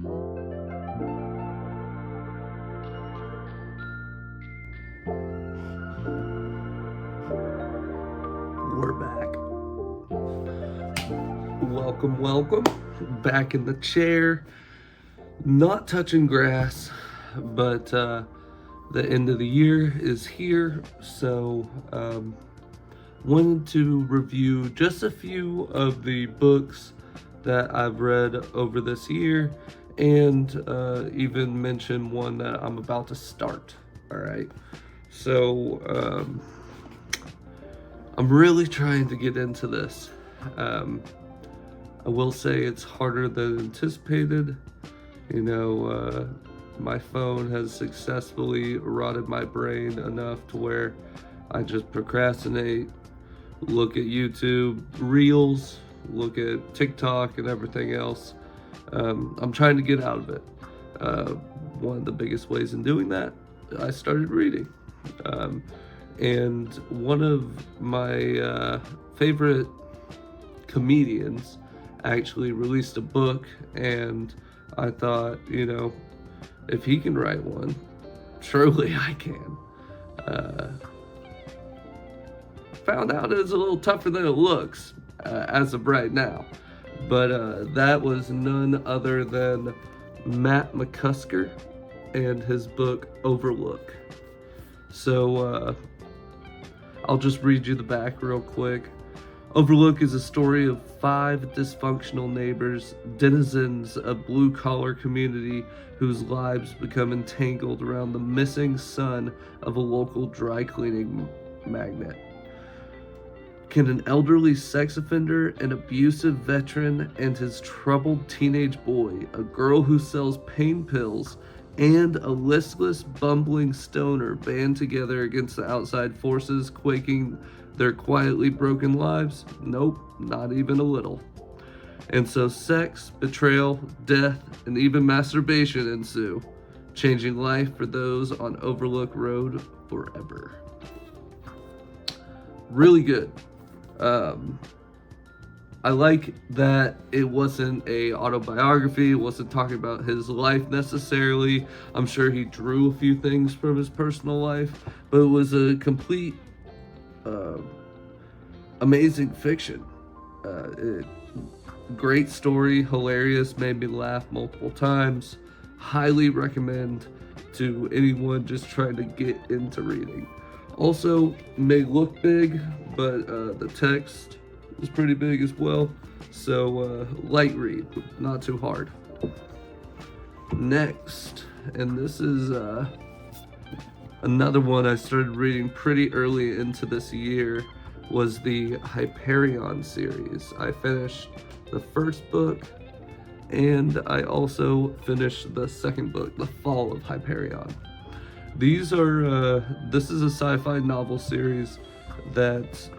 We're back. Welcome. Back in the chair. Not touching grass, but the end of the year is here, so wanted to review just a few of the books that I've read over this year, and even mention one that I'm about to start. All right, so I'm really trying to get into this. I will say it's harder than anticipated. My phone has successfully rotted my brain enough to where I just procrastinate, look at YouTube Reels, look at TikTok and everything else. I'm trying to get out of it. One of the biggest ways in doing that, I started reading. And one of my favorite comedians actually released a book, and I thought, if he can write one, surely I can. Found out it's a little tougher than it looks as of right now. But that was none other than Matt McCusker and his book Overlook. So I'll just read you the back real quick. Overlook is a story of 5 dysfunctional neighbors, denizens of blue-collar community whose lives become entangled around the missing son of a local dry cleaning magnate. Can an elderly sex offender, an abusive veteran, and his troubled teenage boy, a girl who sells pain pills, and a listless, bumbling stoner band together against the outside forces quaking their quietly broken lives? Nope, not even a little. And so sex, betrayal, death, and even masturbation ensue, changing life for those on Overlook Road forever. Really good. I like that it wasn't a autobiography, it wasn't talking about his life necessarily. I'm sure he drew a few things from his personal life, but it was a complete amazing fiction. Great story, hilarious, made me laugh multiple times. Highly recommend to anyone just trying to get into reading. Also, may look big, but the text is pretty big as well. So light read, not too hard. Next, and this is another one I started reading pretty early into this year, was the Hyperion series. I finished the first book, and I also finished the second book, The Fall of Hyperion. This is a sci-fi novel series that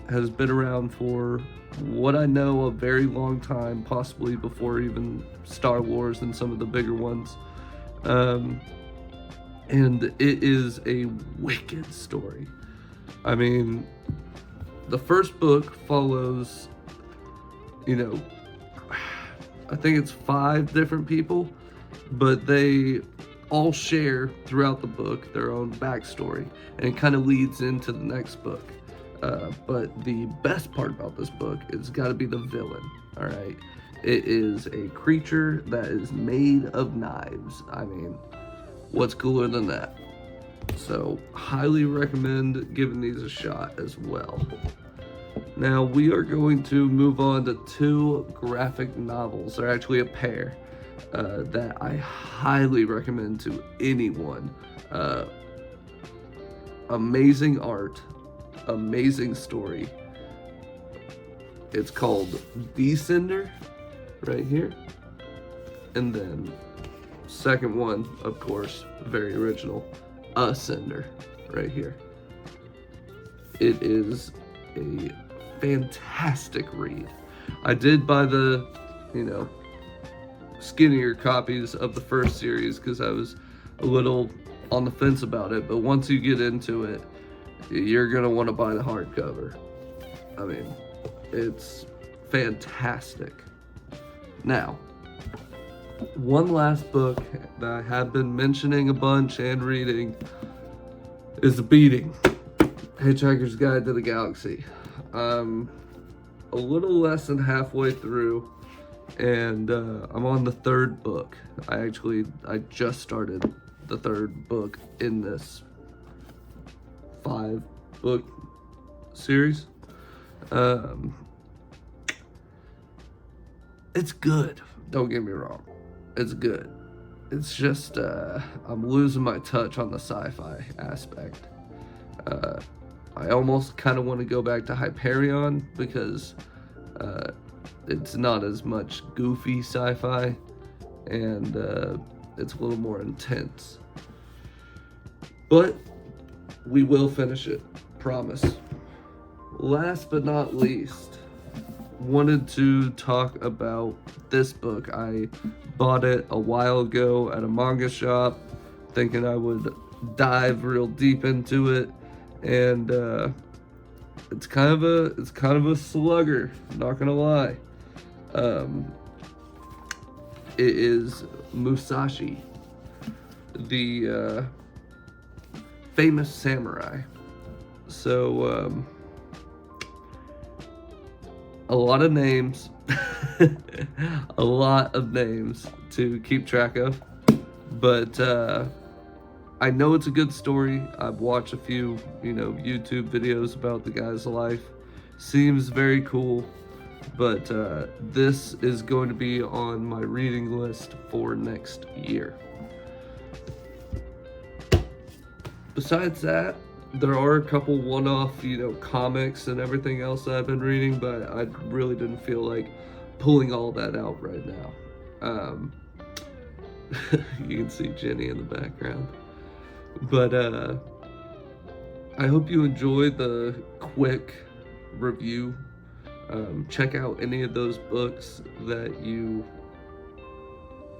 has been around for what I know a very long time, possibly before even Star Wars and some of the bigger ones. And it is a wicked story. I mean, the first book follows, I think it's 5 different people, but they all share throughout the book their own backstory, and it kind of leads into the next book. But the best part about this book is got to be the villain. All right, it is a creature that is made of knives. I mean, what's cooler than that? So highly recommend giving these a shot as well. Now we are going to move on to 2 graphic novels. They're actually a pair that I highly recommend to anyone. Amazing art, amazing story. It's called Descender, right here. And then second one, of course, very original, Ascender, right here. It is a fantastic read. I did buy the, skinnier copies of the first series because I was a little on the fence about it, but once you get into it, you're gonna want to buy the hardcover. I mean, it's fantastic. Now, One last book that I have been mentioning a bunch and reading is The Beating, Hitchhiker's Guide to the Galaxy. A little less than halfway through, and I'm on the third book. I just started the third book in this 5-book series. It's good, don't get me wrong, it's good. It's just I'm losing my touch on the sci-fi aspect. I almost kind of want to go back to Hyperion because it's not as much goofy sci-fi, and it's a little more intense. But we will finish it, promise. Last but not least, wanted to talk about this book. I bought it a while ago at a manga shop, thinking I would dive real deep into it, and it's kind of a slugger, not gonna lie. It is Musashi, the famous samurai. So a lot of names, a lot of names to keep track of, but I know it's a good story. I've watched a few, YouTube videos about the guy's life. Seems very cool, but this is going to be on my reading list for next year. Besides that, there are a couple one-off, comics and everything else that I've been reading, but I really didn't feel like pulling all that out right now. You can see Jenny in the background. But I hope you enjoyed the quick review. Check out any of those books that you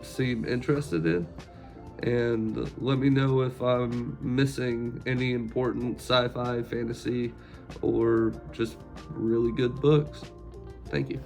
seem interested in, and let me know if I'm missing any important sci-fi, fantasy, or just really good books. Thank you.